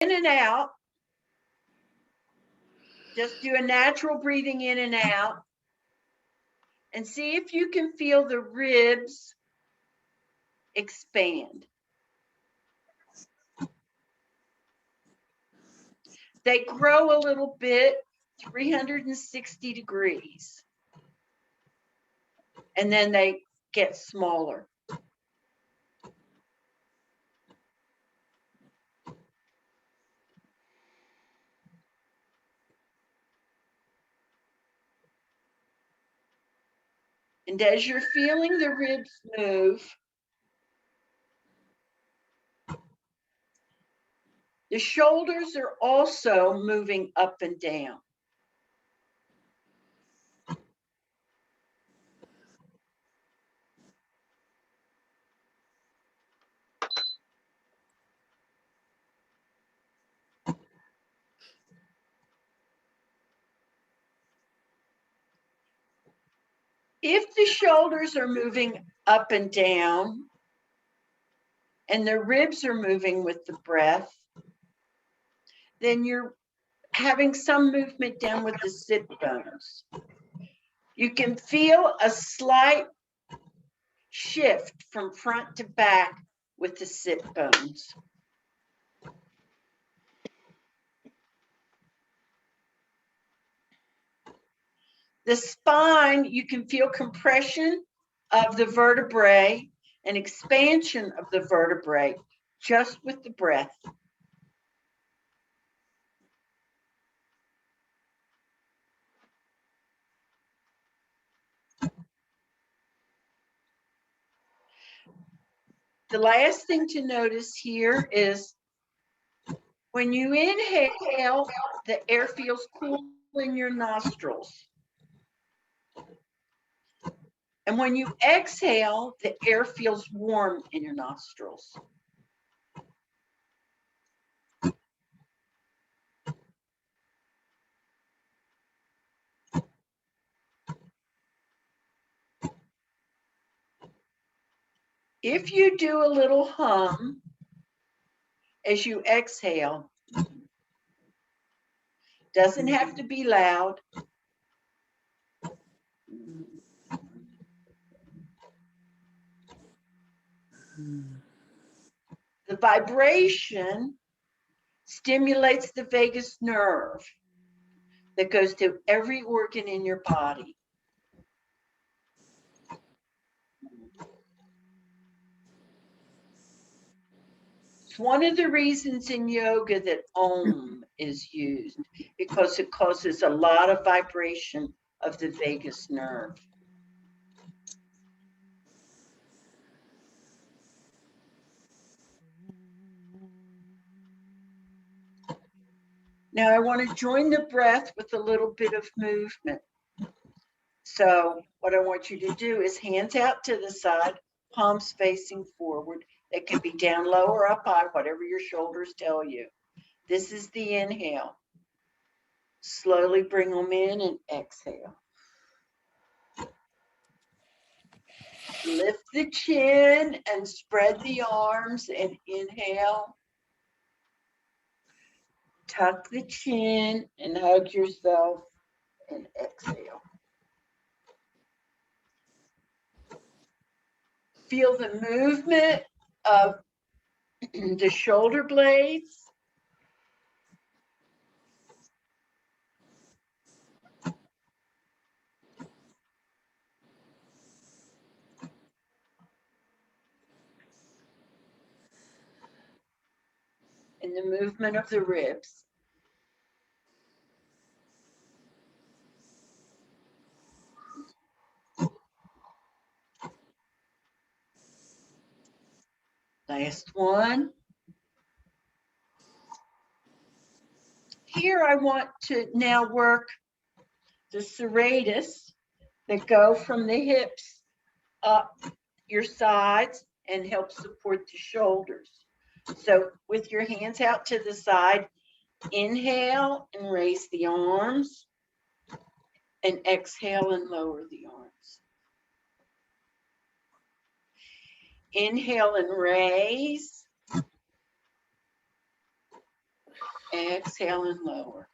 in and out. Just do a natural breathing in and out. And see if you can feel the ribs expand. They grow a little bit, 360 degrees. And then they get smaller. And as you're feeling the ribs move, the shoulders are also moving up and down. If the shoulders are moving up and down, and the ribs are moving with the breath, then you're having some movement down with the sit bones. You can feel a slight shift from front to back with the sit bones. The spine, you can feel compression of the vertebrae and expansion of the vertebrae just with the breath. The last thing to notice here is when you inhale, the air feels cool in your nostrils. And when you exhale, the air feels warm in your nostrils. If you do a little hum as you exhale, doesn't have to be loud. The vibration stimulates the vagus nerve that goes to every organ in your body. It's one of the reasons in yoga that Om is used, because it causes a lot of vibration of the vagus nerve. Now I want to join the breath with a little bit of movement. So what I want you to do is hands out to the side, palms facing forward. It can be down low or up high, whatever your shoulders tell you. This is the inhale. Slowly bring them in and exhale. Lift the chin and spread the arms and inhale. Tuck the chin and hug yourself and exhale. Feel the movement of the shoulder blades. And the movement of the ribs. Last one. Here I want to now work the serratus that go from the hips up your sides and help support the shoulders. So with your hands out to the side, inhale and raise the arms, and exhale and lower the arms. Inhale and raise. Exhale and lower.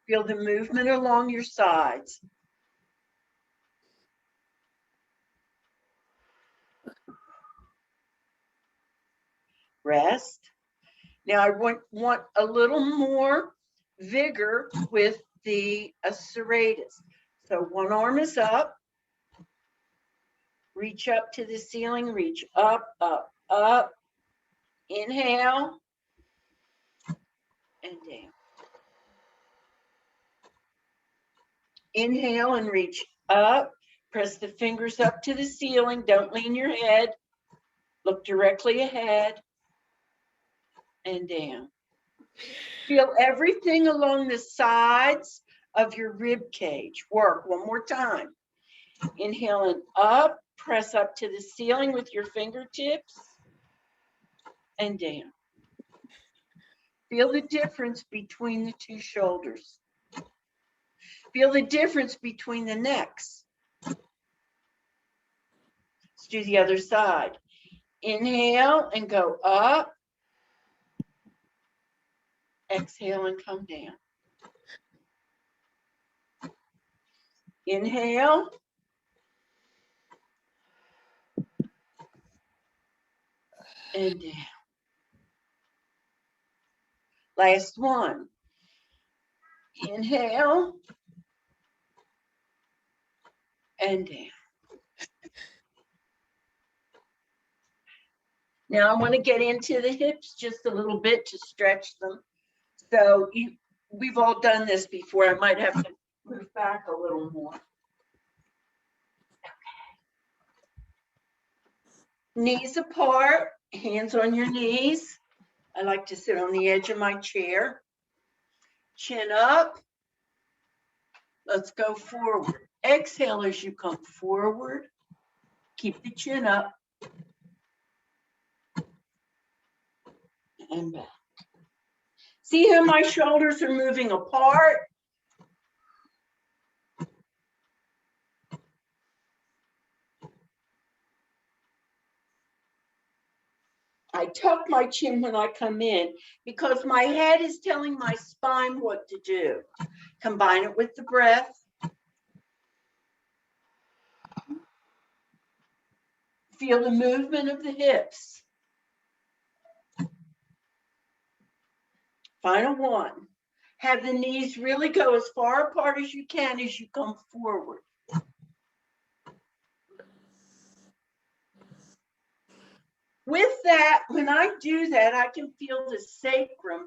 Feel the movement along your sides. Rest. Now I want a little more vigor with the serratus. So one arm is up. Reach up to the ceiling, reach up, up, up. Inhale and down. Inhale and reach up. Press the fingers up to the ceiling. Don't lean your head. Look directly ahead and down. Feel everything along the sides of your rib cage. Work one more time. Inhale and up. Press up to the ceiling with your fingertips and down. Feel the difference between the two shoulders. Feel the difference between the necks. Let's do the other side. Inhale and go up. Exhale and come down. Inhale. And down. Last one. Inhale. And down. Now I want to get into the hips just a little bit to stretch them. So we've all done this before. I might have to move back a little more. Okay. Knees apart, hands on your knees. I like to sit on the edge of my chair. Chin up. Let's go forward. Exhale as you come forward. Keep the chin up. And back. See how my shoulders are moving apart? I tuck my chin when I come in because my head is telling my spine what to do. Combine it with the breath. Feel the movement of the hips. Final one. Have the knees really go as far apart as you can as you come forward. With that, when I do that, I can feel the sacrum,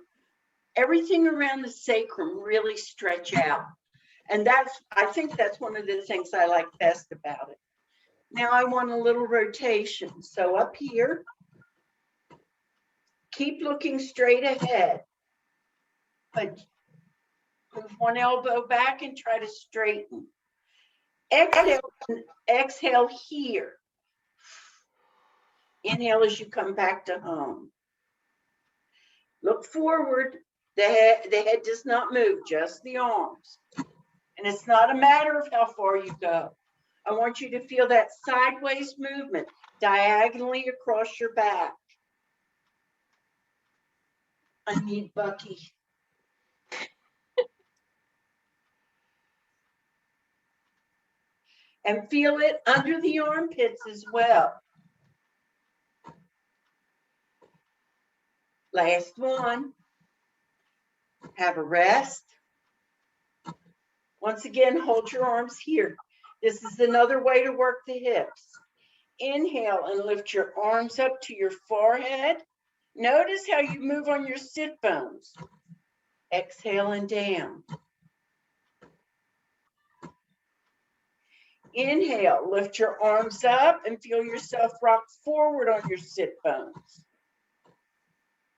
everything around the sacrum really stretch out. And I think that's one of the things I like best about it. Now I want a little rotation. So up here, keep looking straight ahead, but move one elbow back and try to straighten. Exhale here. Inhale as you come back to home. Look forward. The head does not move, just the arms. And it's not a matter of how far you go. I want you to feel that sideways movement diagonally across your back. I need Bucky. And feel it under the armpits as well. Last one. Have a rest. Once again, hold your arms here. This is another way to work the hips. Inhale and lift your arms up to your forehead. Notice how you move on your sit bones. Exhale and down. Inhale, lift your arms up and feel yourself rock forward on your sit bones.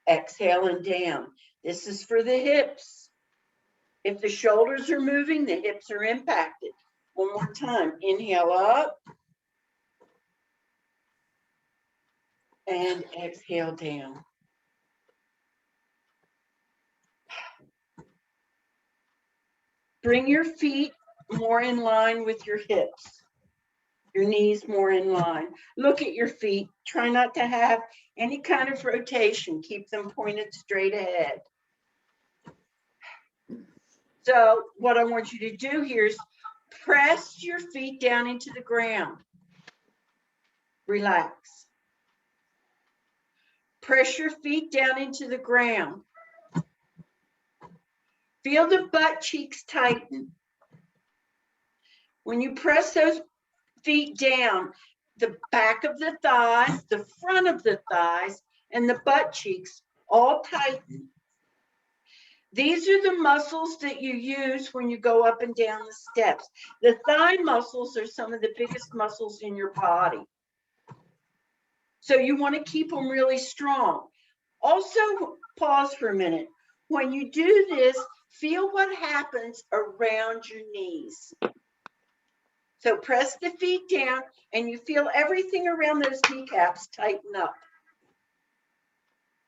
Exhale and down. This is for the hips. If the shoulders are moving, the hips are impacted. One more time. Inhale up. And exhale down. Bring your feet more in line with your hips. Your knees more in line. Look at your feet. Try not to have any kind of rotation. Keep them pointed straight ahead. So what I want you to do here is press your feet down into the ground. Relax. Press your feet down into the ground. Feel the butt cheeks tighten. When you press those feet down, the back of the thighs, the front of the thighs, and the butt cheeks all tighten. These are the muscles that you use when you go up and down the steps. The thigh muscles are some of the biggest muscles in your body. So you want to keep them really strong. Also, pause for a minute. When you do this, feel what happens around your knees. So press the feet down and you feel everything around those kneecaps tighten up.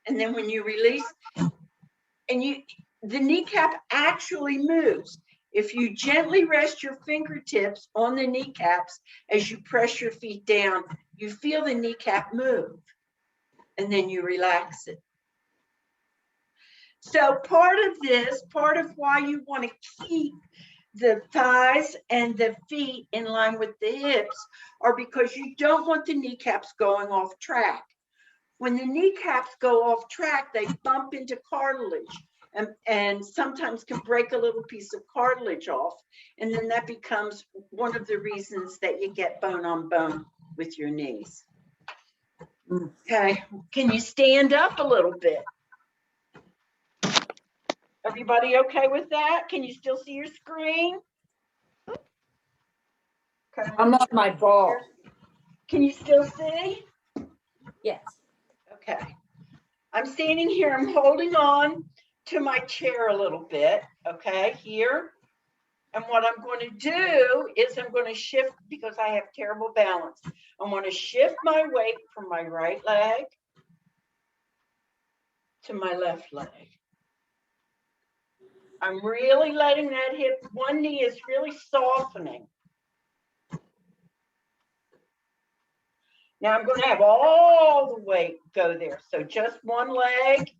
And then when you release, and the kneecap actually moves. If you gently rest your fingertips on the kneecaps as you press your feet down, you feel the kneecap move. And then you relax it. So part of why you want to keep the thighs and the feet in line with the hips are because you don't want the kneecaps going off track. When the kneecaps go off track, they bump into cartilage and sometimes can break a little piece of cartilage off. And then that becomes one of the reasons that you get bone on bone with your knees. Okay, can you stand up a little bit? Everybody okay with that? Can you still see your screen? Okay. I'm on my ball. Can you still see? Yes. Okay. I'm standing here. I'm holding on to my chair a little bit. Okay, here. And what I'm going to do is I'm going to shift because I have terrible balance. I'm going to shift my weight from my right leg to my left leg. I'm really letting that hip, one knee is really softening. Now I'm going to have all the weight go there. So just one leg.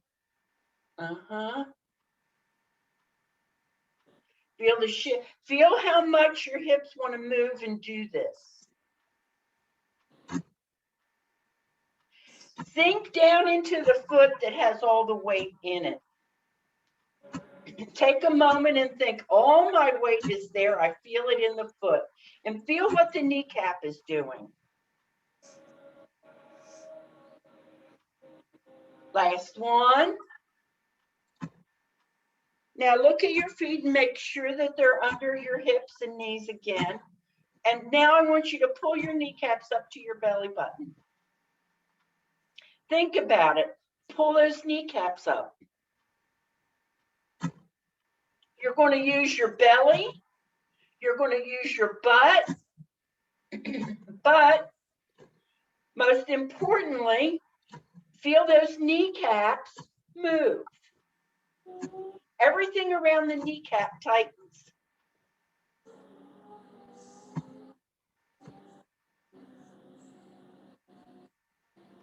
Feel the shift. Feel how much your hips want to move and do this. Sink down into the foot that has all the weight in it. Take a moment and think, all my weight is there. I feel it in the foot. And feel what the kneecap is doing. Last one. Now look at your feet and make sure that they're under your hips and knees again. And now I want you to pull your kneecaps up to your belly button. Think about it. Pull those kneecaps up. You're going to use your belly. You're going to use your butt. But most importantly, feel those kneecaps move. Everything around the kneecap tightens.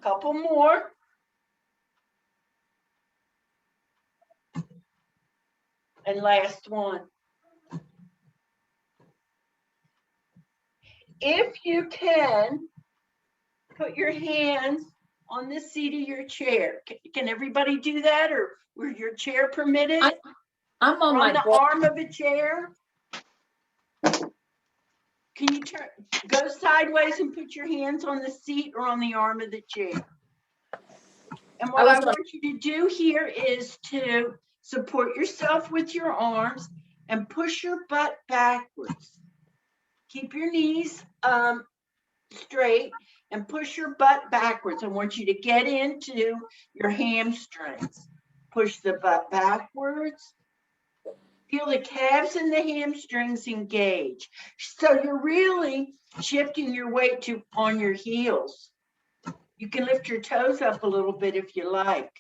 Couple more. And last one. If you can, put your hands on the seat of your chair. Can everybody do that, or was your chair permitted? I'm on my the ball. arm of a chair. Can you go sideways and put your hands on the seat or on the arm of the chair? And what I want you to do here is to support yourself with your arms and push your butt backwards. Keep your knees straight and push your butt backwards. I want you to get into your hamstrings. Push the butt backwards. Feel the calves and the hamstrings engage. So you're really shifting your weight on your heels. You can lift your toes up a little bit if you like.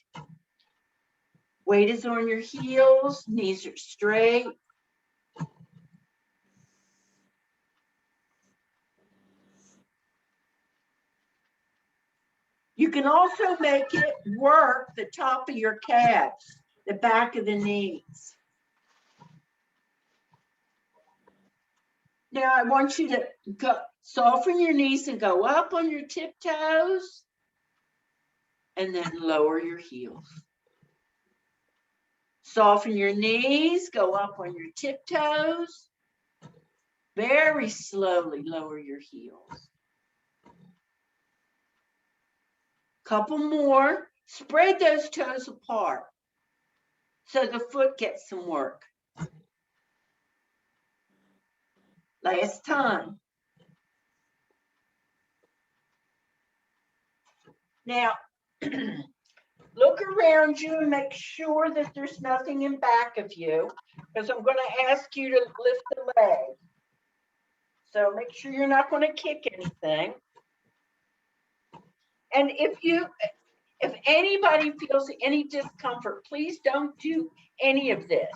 Weight is on your heels, knees are straight. You can also make it work the top of your calves, the back of the knees. Now I want you to soften your knees and go up on your tiptoes and then lower your heels. Soften your knees, go up on your tiptoes. Very slowly lower your heels. Couple more. Spread those toes apart so the foot gets some work. Last time. Now, look around you and make sure that there's nothing in back of you, because I'm going to ask you to lift the leg. So make sure you're not going to kick anything. And if anybody feels any discomfort, please don't do any of this.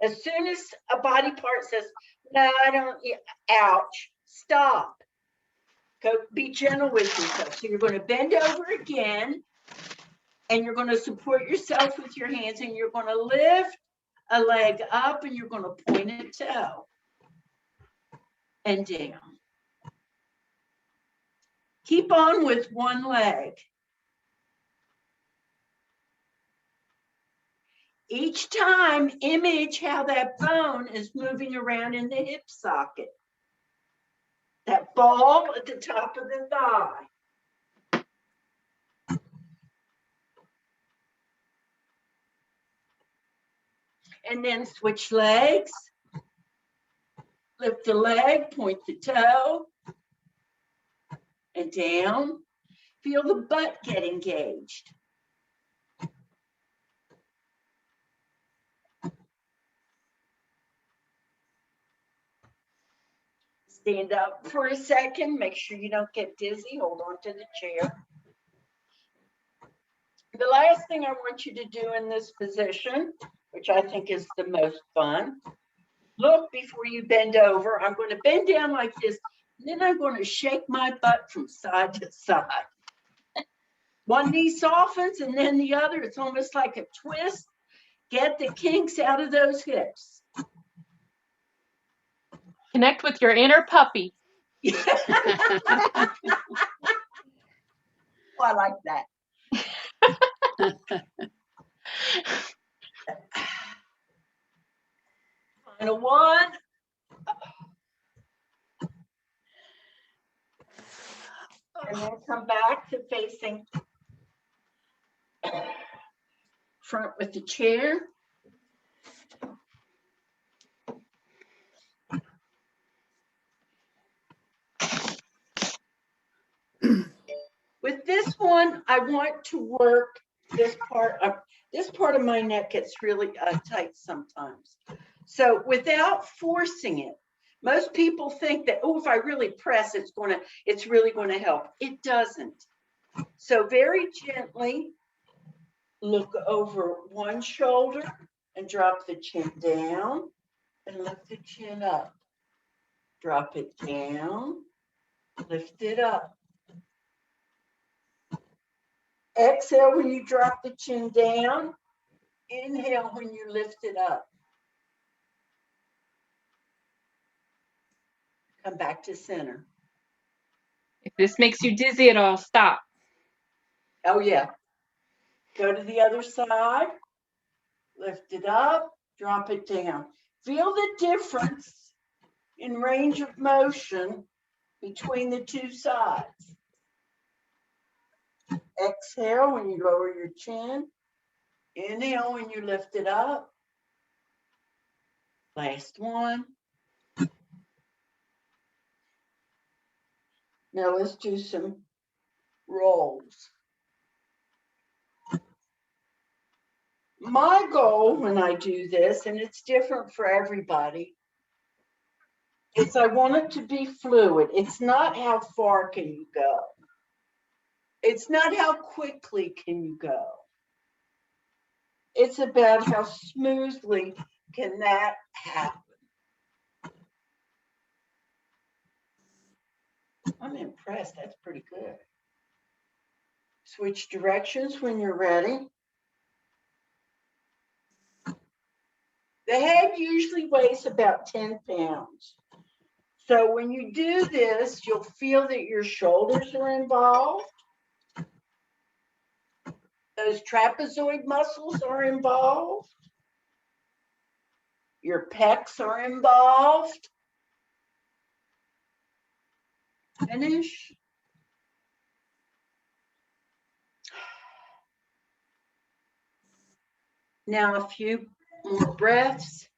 As soon as a body part says, no, I don't, ouch, stop. Go be gentle with yourself. So you're going to bend over again, and you're going to support yourself with your hands, and you're going to lift a leg up, and you're going to point a toe and down. Keep on with one leg. Each time, image how that bone is moving around in the hip socket. That ball at the top of the thigh. And then switch legs. Lift the leg, point the toe, and down. Feel the butt get engaged. Stand up for a second. Make sure you don't get dizzy. Hold on to the chair. The last thing I want you to do in this position, which I think is the most fun, look before you bend over. I'm going to bend down like this, and then I'm going to shake my butt from side to side. One knee softens, and then the other. It's almost like a twist. Get the kinks out of those hips. Connect with your inner puppy. Oh, I like that. Final one. And then come back to facing front with the chair. With this one, I want to work this part of my neck gets really tight sometimes. So without forcing it, most people think that, oh, if I really press, it's really going to help. It doesn't. So very gently look over one shoulder and drop the chin down and lift the chin up. Drop it down, lift it up. Exhale when you drop the chin down. Inhale when you lift it up. Come back to center. If this makes you dizzy at all, stop. Oh, yeah. Go to the other side. Lift it up. Drop it down. Feel the difference in range of motion between the two sides. Exhale when you lower your chin. Inhale when you lift it up. Last one. Now let's do some rolls. My goal when I do this, and it's different for everybody, is I want it to be fluid. It's not how far can you go. It's not how quickly can you go. It's about how smoothly can that happen. I'm impressed. That's pretty good. Switch directions when you're ready. The head usually weighs about 10 pounds. So when you do this, you'll feel that your shoulders are involved. Those trapezoid muscles are involved. Your pecs are involved. Finish. Now a few more breaths.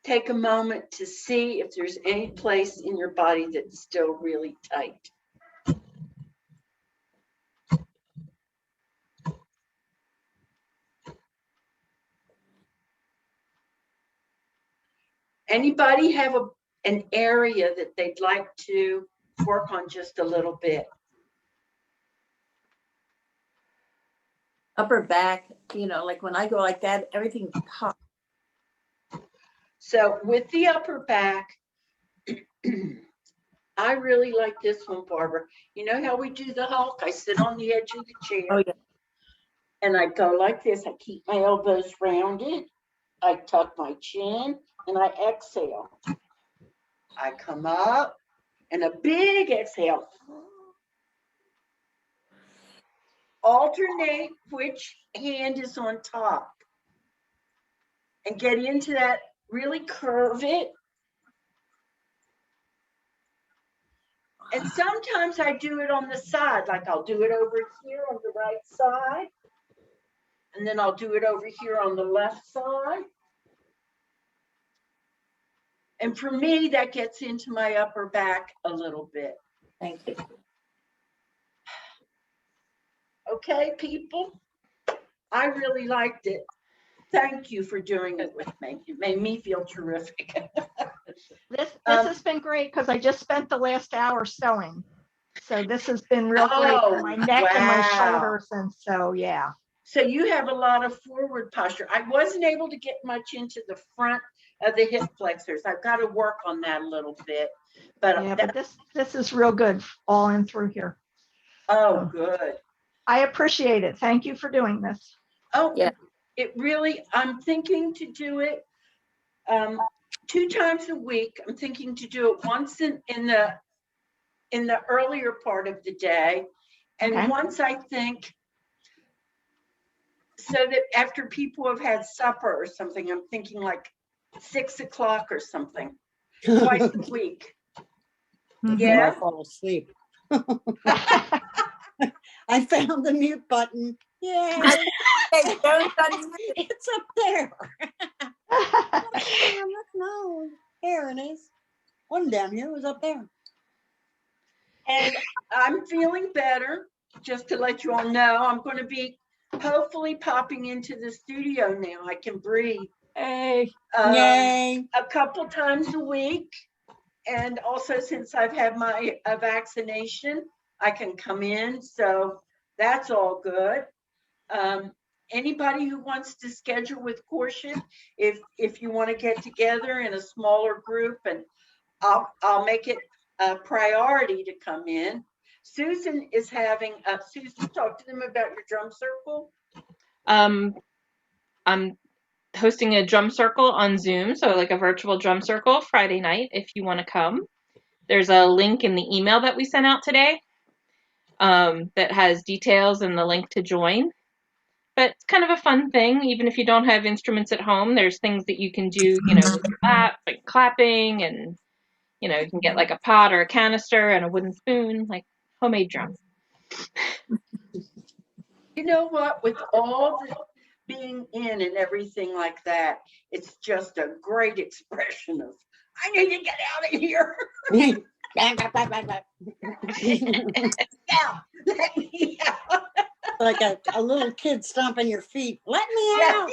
Take a moment to see if there's any place in your body that's still really tight. Anybody have an area that they'd like to work on just a little bit? Upper back, like when I go like that, everything pops. So with the upper back, I really like this one, Barbara. You know how we do the Hulk? I sit on the edge of the chair. Oh, yeah. And I go like this. I keep my elbows rounded. I tuck my chin and I exhale. I come up and a big exhale. Alternate which hand is on top. And get into that, really curve it. And sometimes I do it on the side, like I'll do it over here on the right side. And then I'll do it over here on the left side. And for me, that gets into my upper back a little bit. Thank you. Okay, people? I really liked it. Thank you for doing it with me. It made me feel terrific. This has been great because I just spent the last hour sewing. So this has been real great for my neck and my shoulders. And so, yeah. So you have a lot of forward posture. I wasn't able to get much into the front of the hip flexors. I've got to work on that a little bit. But, Yeah, but this is real good all in through here. Oh, good. I appreciate it. Thank you for doing this. Oh, Yeah. It really, I'm thinking to do it 2 times a week. I'm thinking to do it once in the earlier part of the day. And Okay. once, I think, so that after people have had supper or something, I'm thinking like 6 o'clock or something, twice a week. Mhm. Yeah. I fall asleep. I found the mute button. Yay! Hey, don't unmute it. It's up there. No, here it is. One down here was up there. And I'm feeling better. Just to let you all know, I'm going to be hopefully popping into the studio now. I can breathe. Hey. Yay! A couple times a week. And also, since I've had my vaccination, I can come in. So that's all good. Anybody who wants to schedule with Corship, if you want to get together in a smaller group, and I'll make it a priority to come in. Susan is having Susan, talk to them about your drum circle. I'm hosting a drum circle on Zoom, so like a virtual drum circle Friday night if you want to come. There's a link in the email that we sent out today that has details and the link to join. But it's kind of a fun thing, even if you don't have instruments at home. There's things that you can do, with your lap, like clapping, and you can get like a pot or a canister and a wooden spoon, like homemade drums. You know what? With all the being in and everything like that, it's just a great expression of, I need to get out of here. Now, let me out. Like a little kid stomping your feet. Let me Yeah. out.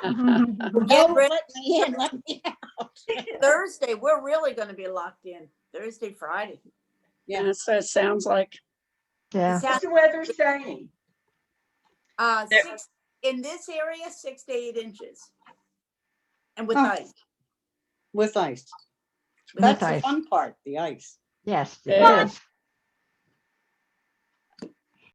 Get No, ready. let me in. Let me out. Thursday, we're really going to be locked in. Thursday, Friday. Yeah. Yes, that sounds like. Yeah. What's the weather saying? In this area, 6 to 8 inches. And with Oh. ice. With ice. With That's ice. the fun part, the ice. Yes, it Yeah. is.